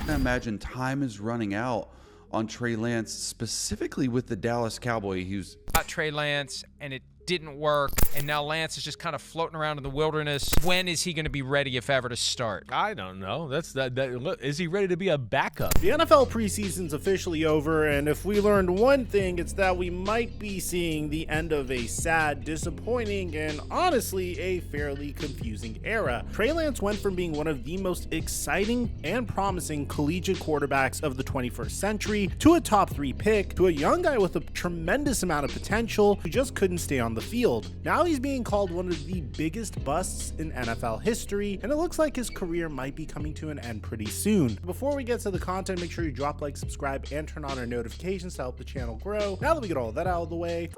I imagine time is running out on Trey Lance, specifically with the Dallas Cowboy, who's got Trey Lance and it didn't work, and now Lance is just kind of floating around in the wilderness. When is he going to be ready, if ever, to start? I don't know. Look, is he ready to be a backup? The NFL preseason's officially over, and if we learned one thing, it's that we might be seeing the end of a sad, disappointing, and honestly, a fairly confusing era. Trey Lance went from being one of the most exciting and promising collegiate quarterbacks of the 21st century to a top 3 pick, to a young guy with a tremendous amount of potential who just couldn't stay on the field. Now he's being called one of the biggest busts in NFL history, and it looks like his career might be coming to an end pretty soon. Before we get to the content, make sure you drop like, subscribe, and turn on our notifications to help the channel grow. Now that we get all that out of the way,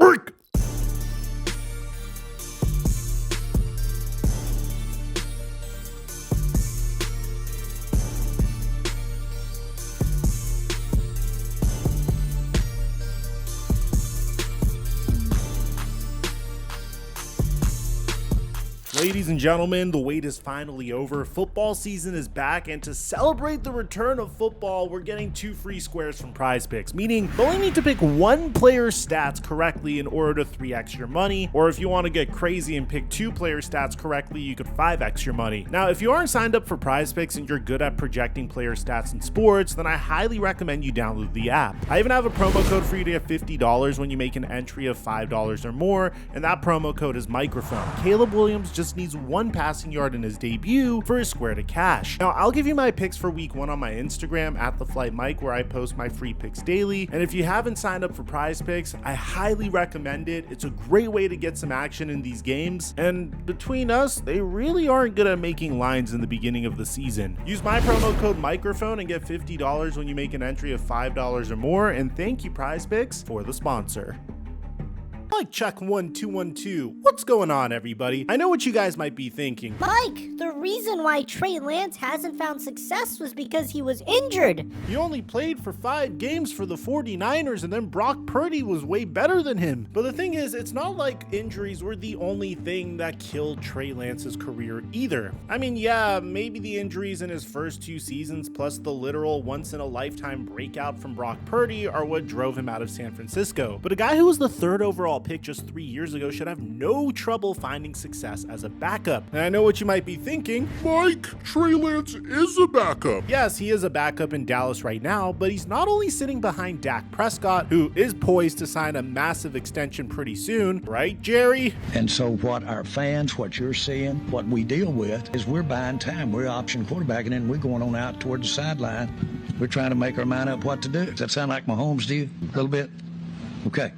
ladies and gentlemen, the wait is finally over. Football season is back, and to celebrate the return of football, we're getting 2 free squares from PrizePicks, meaning you only need to pick one player's stats correctly in order to 3x your money, or if you want to get crazy and pick 2 player stats correctly, you could 5x your money. Now, if you aren't signed up for PrizePicks and you're good at projecting player stats in sports, then I highly recommend you download the app. I even have a promo code for you to get $50 when you make an entry of $5 or more, and that promo code is microphone. Caleb Williams just needs 1 passing yard in his debut for his square to cash. Now, I'll give you my picks for week 1 on my Instagram at @TheFlightMike, where I post my free picks daily. And if you haven't signed up for PrizePicks, I highly recommend it. It's a great way to get some action in these games. And between us, they really aren't good at making lines in the beginning of the season. Use my promo code microphone and get $50 when you make an entry of $5 or more. And thank you, PrizePicks, for the sponsor. Mike check 1212. What's going on, everybody? I know what you guys might be thinking. Mike, the reason why Trey Lance hasn't found success was because he was injured. He only played for 5 games for the 49ers, and then Brock Purdy was way better than him. But the thing is, it's not like injuries were the only thing that killed Trey Lance's career either. I mean, yeah, maybe the injuries in his first 2 seasons plus the literal once-in-a-lifetime breakout from Brock Purdy are what drove him out of San Francisco. But a guy who was the 3rd overall pick just 3 years ago should have no trouble finding success as a backup. And I know what you might be thinking. Mike, Trey Lance is a backup. Yes, he is a backup in Dallas right now, but he's not only sitting behind Dak Prescott, who is poised to sign a massive extension pretty soon, right, Jerry? And so what our fans, what you're seeing, what we deal with is we're buying time. We're option quarterbacking and we're going on out toward the sideline. We're trying to make our mind up what to do. Does that sound like Mahomes to you a little bit? Okay.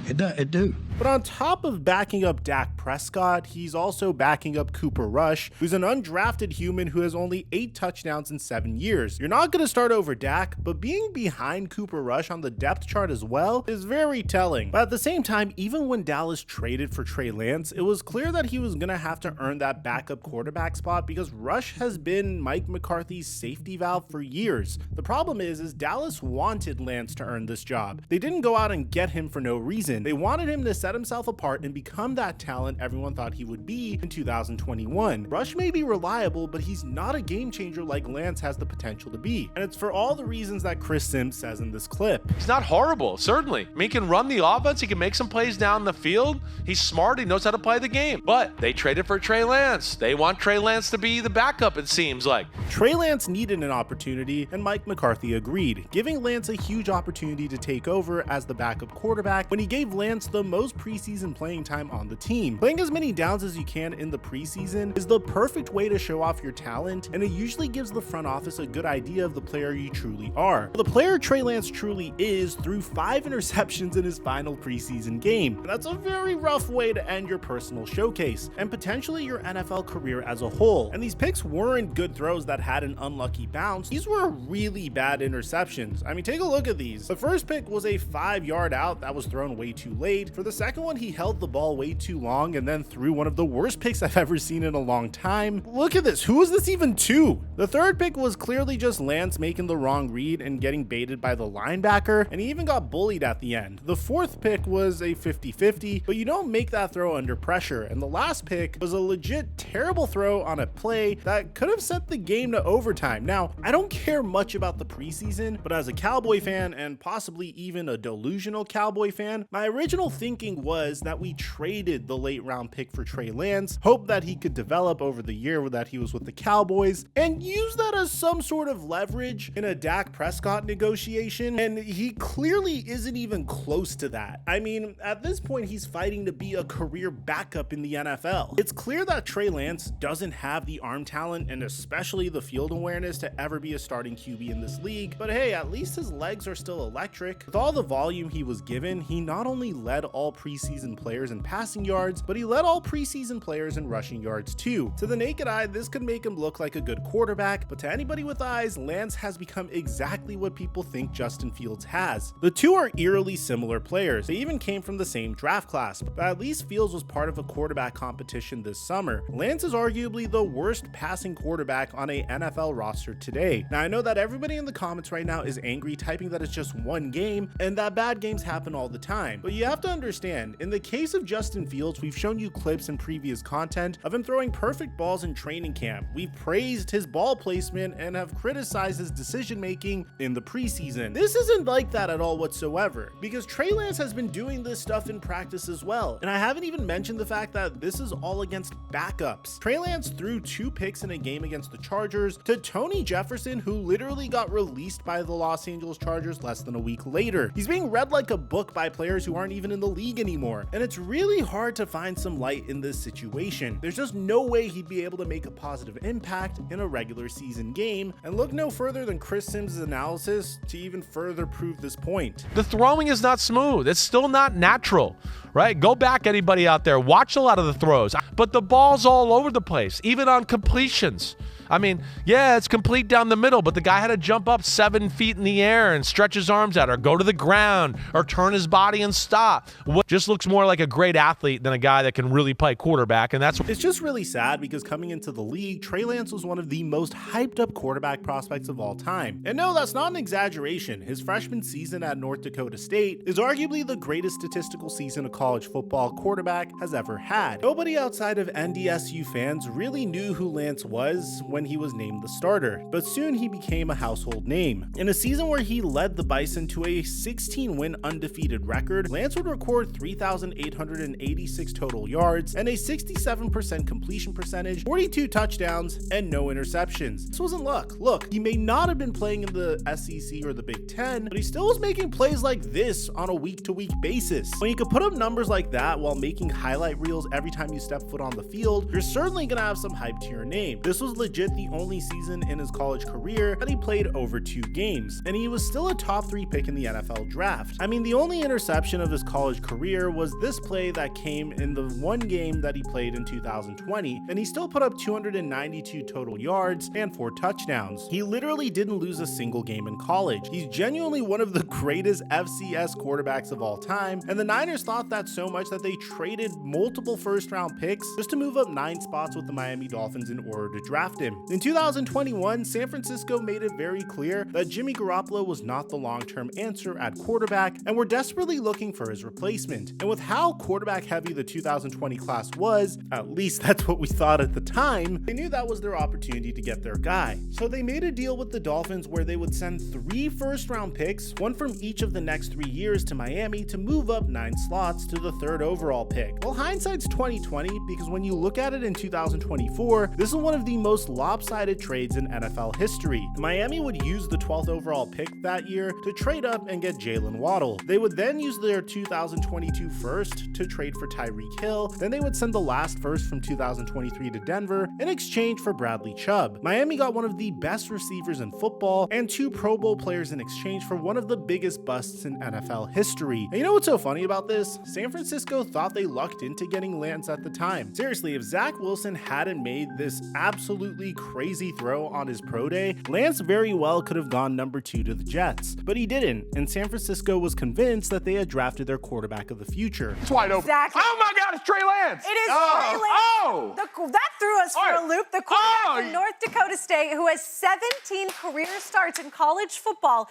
It do. But on top of backing up Dak Prescott, he's also backing up Cooper Rush, who's an undrafted human who has only 8 touchdowns in 7 years. You're not going to start over Dak, but being behind Cooper Rush on the depth chart as well is very telling. But at the same time, even when Dallas traded for Trey Lance, it was clear that he was going to have to earn that backup quarterback spot because Rush has been Mike McCarthy's safety valve for years. The problem is Dallas wanted Lance to earn this job. They didn't go out and get him for no reason. They wanted him to set himself apart and become that talent everyone thought he would be in 2021. Rush may be reliable, but he's not a game changer like Lance has the potential to be. And it's for all the reasons that Chris Sims says in this clip. He's not horrible, certainly. I mean, he can run the offense. He can make some plays down the field. He's smart. He knows how to play the game. But they traded for Trey Lance. They want Trey Lance to be the backup, it seems like. Trey Lance needed an opportunity, and Mike McCarthy agreed, giving Lance a huge opportunity to take over as the backup quarterback when he gave Lance the most preseason playing time on the team. Playing as many downs as you can in the preseason is the perfect way to show off your talent, and it usually gives the front office a good idea of the player you truly are. The player Trey Lance truly is threw 5 interceptions in his final preseason game. And that's a very rough way to end your personal showcase, and potentially your NFL career as a whole. And these picks weren't good throws that had an unlucky bounce. These were really bad interceptions. I mean, take a look at these. The first pick was a 5-yard out that was thrown way too late. For the second one, he held the ball way too long and then threw one of the worst picks I've ever seen in a long time. Look at this. Who was this even to? The third pick was clearly just Lance making the wrong read and getting baited by the linebacker, and he even got bullied at the end. The fourth pick was a 50-50, but you don't make that throw under pressure. And the last pick was a legit terrible throw on a play that could have sent the game to overtime. Now, I don't care much about the preseason, but as a Cowboy fan and possibly even a delusional Cowboy fan, my original thinking was that we traded the late round pick for Trey Lance, hoped that he could develop over the year that he was with the Cowboys, and use that as some sort of leverage in a Dak Prescott negotiation, and he clearly isn't even close to that. I mean, at this point, he's fighting to be a career backup in the NFL. It's clear that Trey Lance doesn't have the arm talent and especially the field awareness to ever be a starting QB in this league, but hey, at least his legs are still electric. With all the volume he was given, he not only led all preseason players in passing yards, but he led all preseason players in rushing yards too. To the naked eye, this could make him look like a good quarterback, but to anybody with eyes, Lance has become exactly what people think Justin Fields has. The two are eerily similar players. They even came from the same draft class, but at least Fields was part of a quarterback competition this summer. Lance is arguably the worst passing quarterback on a NFL roster today. Now, I know that everybody in the comments right now is angry, typing that it's just one game and that bad games happen all the time, but you have to understand, in the case of Justin Fields, we've shown you clips in previous content of him throwing perfect balls in training camp. We've praised his ball placement and have criticized his decision making in the preseason. This isn't like that at all whatsoever, because Trey Lance has been doing this stuff in practice as well, and I haven't even mentioned the fact that this is all against backups. Trey Lance threw 2 picks in a game against the Chargers to Tony Jefferson, who literally got released by the Los Angeles Chargers less than a week later. He's being read like a book by players who aren't even in the league anymore, and it's really hard to find some light in this situation. There's just no way he'd be able to make a positive impact in a regular season game, and look no further than Chris Sims' analysis to even further prove this point. The throwing is not smooth. It's still not natural, right? Go back, anybody out there. Watch a lot of the throws, but the ball's all over the place, even on completions. I mean, yeah, it's complete down the middle, but the guy had to jump up 7 feet in the air and stretch his arms out or go to the ground or turn his body and stop. What just looks more like a great athlete than a guy that can really play quarterback, and that's it's just really sad because coming into the league, Trey Lance was one of the most hyped up quarterback prospects of all time. And no, that's not an exaggeration. His freshman season at North Dakota State is arguably the greatest statistical season a college football quarterback has ever had. Nobody outside of NDSU fans really knew who Lance was when he was named the starter, but soon he became a household name. In a season where he led the Bison to a 16-win undefeated record, Lance would record 3,886 total yards and a 67% completion percentage, 42 touchdowns, and no interceptions. This wasn't luck. Look, he may not have been playing in the SEC or the Big Ten, but he still was making plays like this on a week-to-week basis. When you could put up numbers like that while making highlight reels every time you step foot on the field, you're certainly gonna have some hype to your name. This was legit the only season in his college career that he played over 2 games, and he was still a top 3 pick in the NFL draft. I mean, the only interception of his college career was this play that came in the one game that he played in 2020, and he still put up 292 total yards and 4 touchdowns. He literally didn't lose a single game in college. He's genuinely one of the greatest FCS quarterbacks of all time, and the Niners thought that so much that they traded multiple first-round picks just to move up 9 spots with the Miami Dolphins in order to draft him. In 2021, San Francisco made it very clear that Jimmy Garoppolo was not the long-term answer at quarterback and were desperately looking for his replacement. And with how quarterback heavy the 2020 class was, at least that's what we thought at the time, they knew that was their opportunity to get their guy. So they made a deal with the Dolphins where they would send 3 first-round picks, one from each of the next 3 years, to Miami to move up 9 slots to the 3rd overall pick. Well, hindsight's 2020 because when you look at it in 2024, this is one of the most lopsided trades in NFL history. Miami would use the 12th overall pick that year to trade up and get Jalen Waddle. They would then use their 2022 first to trade for Tyreek Hill. Then they would send the last first from 2023 to Denver in exchange for Bradley Chubb. Miami got one of the best receivers in football and 2 Pro Bowl players in exchange for one of the biggest busts in NFL history. And you know what's so funny about this? San Francisco thought they lucked into getting Lance at the time. Seriously, if Zach Wilson hadn't made this absolutely absolutely crazy throw on his pro day, Lance very well could have gone number 2 to the Jets. But he didn't, and San Francisco was convinced that they had drafted their quarterback of the future. It's wide open. Exactly. Oh my God, it's Trey Lance. It is Trey Lance. That threw us for a loop. The quarterback from North Dakota State, who has 17 career starts in college football.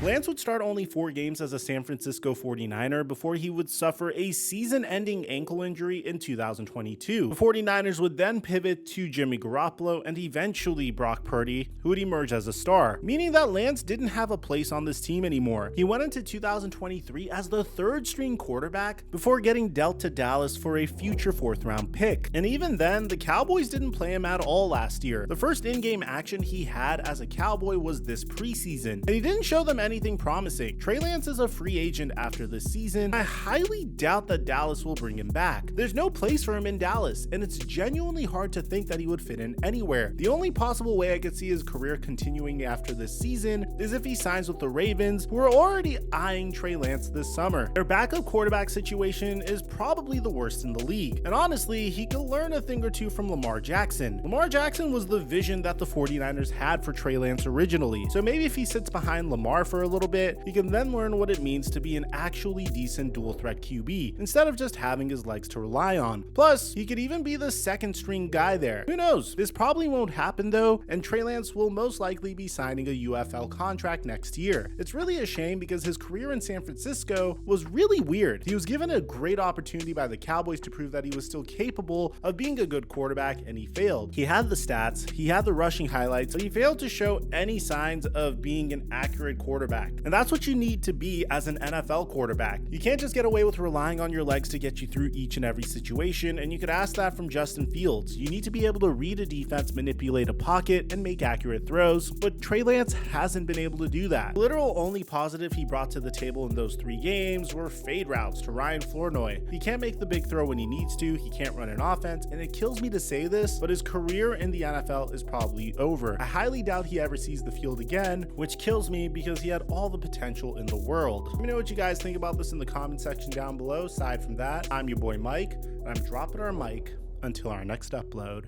Lance would start only 4 games as a San Francisco 49er before he would suffer a season-ending ankle injury in 2022. The 49ers would then pivot to Jimmy Garoppolo and eventually Brock Purdy, who would emerge as a star, meaning that Lance didn't have a place on this team anymore. He went into 2023 as the 3rd-string quarterback before getting dealt to Dallas for a future 4th-round pick. And even then, the Cowboys didn't play him at all last year. The first in-game action he had as a Cowboy was this preseason, and he didn't show them anything promising. Trey Lance is a free agent after this season. I highly doubt that Dallas will bring him back. There's no place for him in Dallas, and it's genuinely hard to think that he would fit in anywhere. The only possible way I could see his career continuing after this season is if he signs with the Ravens, who are already eyeing Trey Lance this summer. Their backup quarterback situation is probably the worst in the league, and honestly, he could learn a thing or two from Lamar Jackson. Lamar Jackson was the vision that the 49ers had for Trey Lance originally, so maybe if he sits behind Lamar for a little bit, he can then learn what it means to be an actually decent dual-threat QB, instead of just having his legs to rely on. Plus, he could even be the 2nd-string guy there. Who knows? This probably won't happen though, and Trey Lance will most likely be signing a UFL contract next year. It's really a shame because his career in San Francisco was really weird. He was given a great opportunity by the Cowboys to prove that he was still capable of being a good quarterback, and he failed. He had the stats, he had the rushing highlights, but he failed to show any signs of being an accurate quarterback. And that's what you need to be as an NFL quarterback. You can't just get away with relying on your legs to get you through each and every situation, and you could ask that from Justin Fields. You need to be able to read a defense, manipulate a pocket, and make accurate throws, but Trey Lance hasn't been able to do that. The literal only positive he brought to the table in those 3 games were fade routes to Ryan Flournoy. He can't make the big throw when he needs to, he can't run an offense, and it kills me to say this, but his career in the NFL is probably over. I highly doubt he ever sees the field again, which kills me because he had all the potential in the world. Let me know what you guys think about this in the comment section down below. Aside from that, I'm your boy Mike, and I'm dropping our mic until our next upload.